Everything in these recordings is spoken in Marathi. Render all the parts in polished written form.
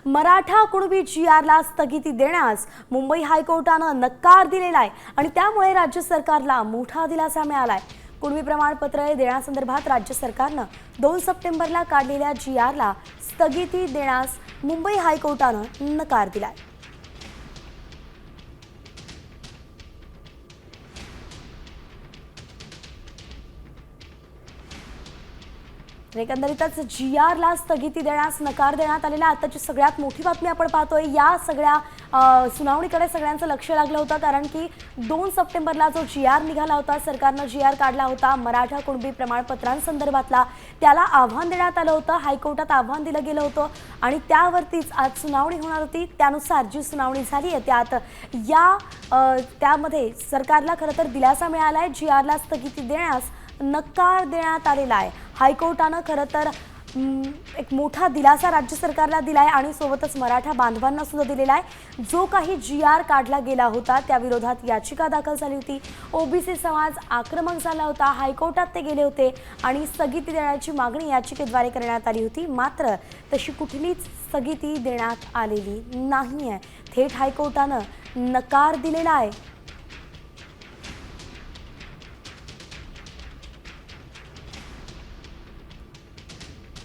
मराठा कुणबी GRला स्थगिती देण्यास मुंबई हायकोर्टानं नकार दिलेला आहे आणि त्यामुळे राज्य सरकारला मोठा दिलासा मिळाला आहे। कुणबी प्रमाणपत्र देण्यासंदर्भात राज्य सरकारनं 2 सप्टेंबरला काढलेल्या GRला स्थगिती देण्यास मुंबई हायकोर्टानं नकार दिलाय। एकंदरीतच GRला स्थगिती देण्यास नकार देण्यात आलेला आताची सगळ्यात मोठी बातमी आपण पाहतोय। या सगळ्या सुनावणीकडे सगळ्यांचं लक्ष लागलं होतं, कारण की 2 सप्टेंबरला जो GR निघाला होता, सरकारनं GR काढला होता मराठा कुणबी प्रमाणपत्रांसंदर्भातला, त्याला आव्हान देण्यात आलं होतं, हायकोर्टात आव्हान दिलं गेलं होतं आणि त्यावरतीच आज सुनावणी होणार होती। त्यानुसार जी सुनावणी झाली आहे त्यामध्ये सरकारला खरं तर दिलासा मिळाला आहे। GRला स्थगिती देण्यास नकार देण्यात आलेला आहे। हायकोर्टानं खरं तर एक मोठा दिलासा राज्य सरकारला दिलाय आणि सोबतच मराठा बांधवांना सुद्धा दिलेला आहे। जो काही GR काढला गेला होता त्या विरोधात याचिका दाखल झाली होती। ओबीसी समाज आक्रमक झाला होता, हायकोर्टात ते गेले होते आणि स्थगिती देण्याची मागणी याचिकेद्वारे करण्यात आली होती, मात्र तशी कुठलीच स्थगिती देण्यात आलेली नाही आहे। थेट हायकोर्टानं नकार दिलेला आहे।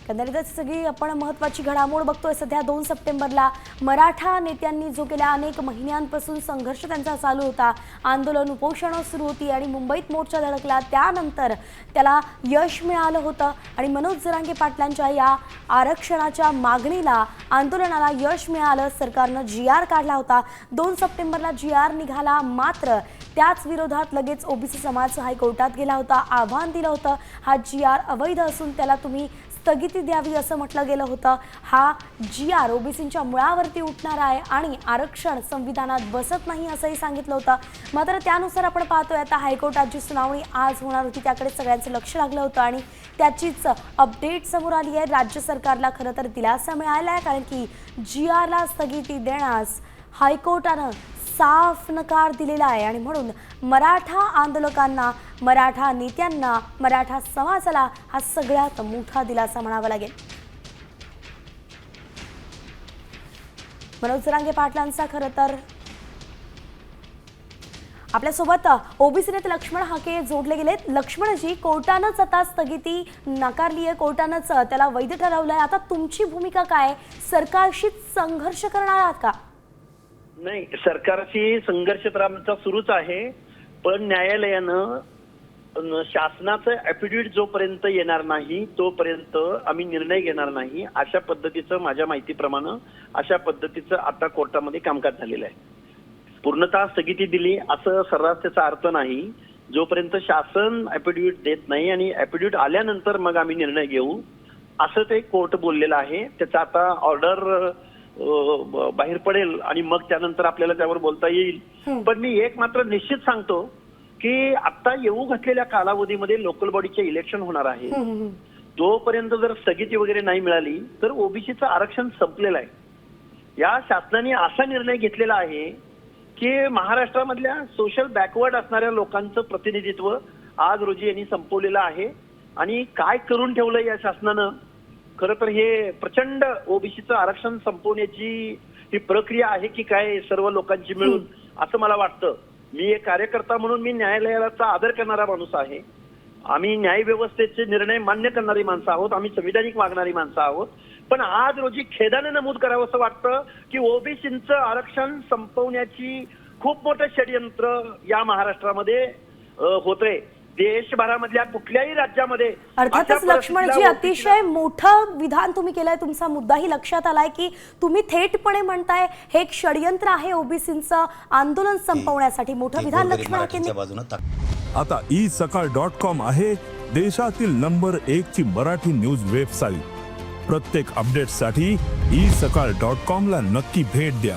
एकंदरीतच सगळी आपण महत्त्वाची घडामोड बघतोय। सध्या 2 सप्टेंबरला मराठा नेत्यांनी जो गेल्या अनेक महिन्यांपासून संघर्ष त्यांचा चालू होता, आंदोलन उपोषणं सुरू होती आणि मुंबईत मोर्चा धडकला, त्यानंतर त्याला यश मिळालं होतं आणि मनोज जरांगे पाटलांच्या या आरक्षणाच्या मागणीला, आंदोलनाला यश मिळालं। सरकारनं GR काढला होता, 2 सप्टेंबरला GR निघाला, मात्र त्याच विरोधात लगेच ओबीसी समाज हायकोर्टात गेला होता, आव्हान दिलं होतं हा GR अवैध असून त्याला तुम्ही स्थगिती द्यावी असं म्हटलं गेलं होतं। हा GR ओबीसींच्या मुळावरती उठणारा आहे आणि आरक्षण संविधानात बसत नाही असंही सांगितलं होतं। मात्र त्यानुसार आपण पाहतोय आता हायकोर्टात जी सुनावणी आज होणार होती त्याकडे सगळ्यांचं लक्ष लागलं होतं आणि त्याचीच अपडेट समोर आली आहे। राज्य सरकारला खरं तर दिलासा मिळाला आहे, कारण की GRला स्थगिती देण्यास हायकोर्टानं साफ नकार दिलेला आहे आणि म्हणून मराठा आंदोलकांना, मराठा नेत्यांना, मराठा समाजाला हा सगळ्यात मोठा दिलासा म्हणावा लागेल। मनोज जरांगे पाटलांचा खरं तर आपल्यासोबत ओबीसी नेते लक्ष्मण हाके जोडले गेलेत। लक्ष्मणजी, कोर्टानंच आता स्थगिती नाकारली आहे, कोर्टानंच त्याला वैध ठरवलंय, आता तुमची भूमिका काय? सरकारशी संघर्ष करणार आहात का? नाही, सरकारशी संघर्ष तर आमचा सुरूच आहे, पण न्यायालयानं शासनाचं ॲफिडेव्हिट जोपर्यंत येणार नाही तोपर्यंत आम्ही निर्णय घेणार नाही, अशा पद्धतीचं, माझ्या माहितीप्रमाणे अशा पद्धतीचं आता कोर्टामध्ये कामकाज झालेलं आहे। पूर्णतः स्थगिती दिली असं सर्रास त्याचा अर्थ नाही। जोपर्यंत शासन ॲफिडेव्हिट देत नाही आणि ॲफिडेव्हिट आल्यानंतर मग आम्ही निर्णय घेऊ असं ते कोर्ट बोललेलं आहे। त्याचा आता ऑर्डर बाहेर पडेल आणि मग त्यानंतर आपल्याला त्यावर बोलता येईल। पण मी एक मात्र निश्चित सांगतो की आता येऊ घातलेल्या कालावधीमध्ये लोकल बॉडीचे इलेक्शन होणार आहे, तोपर्यंत जर स्थगिती वगैरे नाही मिळाली तर ओबीसीचं आरक्षण संपलेलं आहे। या शासनाने असा निर्णय घेतलेला आहे की महाराष्ट्रामधल्या सोशल बॅकवर्ड असणाऱ्या लोकांचं प्रतिनिधित्व आज रोजी यांनी संपवलेलं आहे आणि काय करून ठेवलं या शासनानं। खरं तर हे प्रचंड ओबीसीचं आरक्षण संपवण्याची ही प्रक्रिया आहे की काय सर्व लोकांची मिळून, असं मला वाटतं। मी एक कार्यकर्ता म्हणून मी न्यायालयाचा आदर करणारा माणूस आहे। आम्ही न्याय व्यवस्थेचे निर्णय मान्य करणारी माणसं आहोत, आम्ही संविधानिक मागणारी माणसं आहोत, पण आज रोजी खेदाने नमूद करावं असं वाटतं की ओबीसींचं आरक्षण संपवण्याची खूप मोठं षडयंत्र या महाराष्ट्रामध्ये होतंय। देशभरामधल्या कुठल्याही राज्यामध्ये अर्थातच लक्ष्मणजी, अतिशय मोठं विधान तुम्ही केलंय, तुमचा मुद्दाही लक्षात आलाय की तुम्ही थेटपणे म्हणताय हे एक षडयंत्र आहे ओबीसींचं आंदोलन संपवण्यासाठी। मोठं विधान लक्ष्मण आता isakal.com आहे देशातील नंबर 1 ची मराठी न्यूज वेबसाईट। प्रत्येक अपडेटसाठी isakal.com ला नक्की भेट द्या।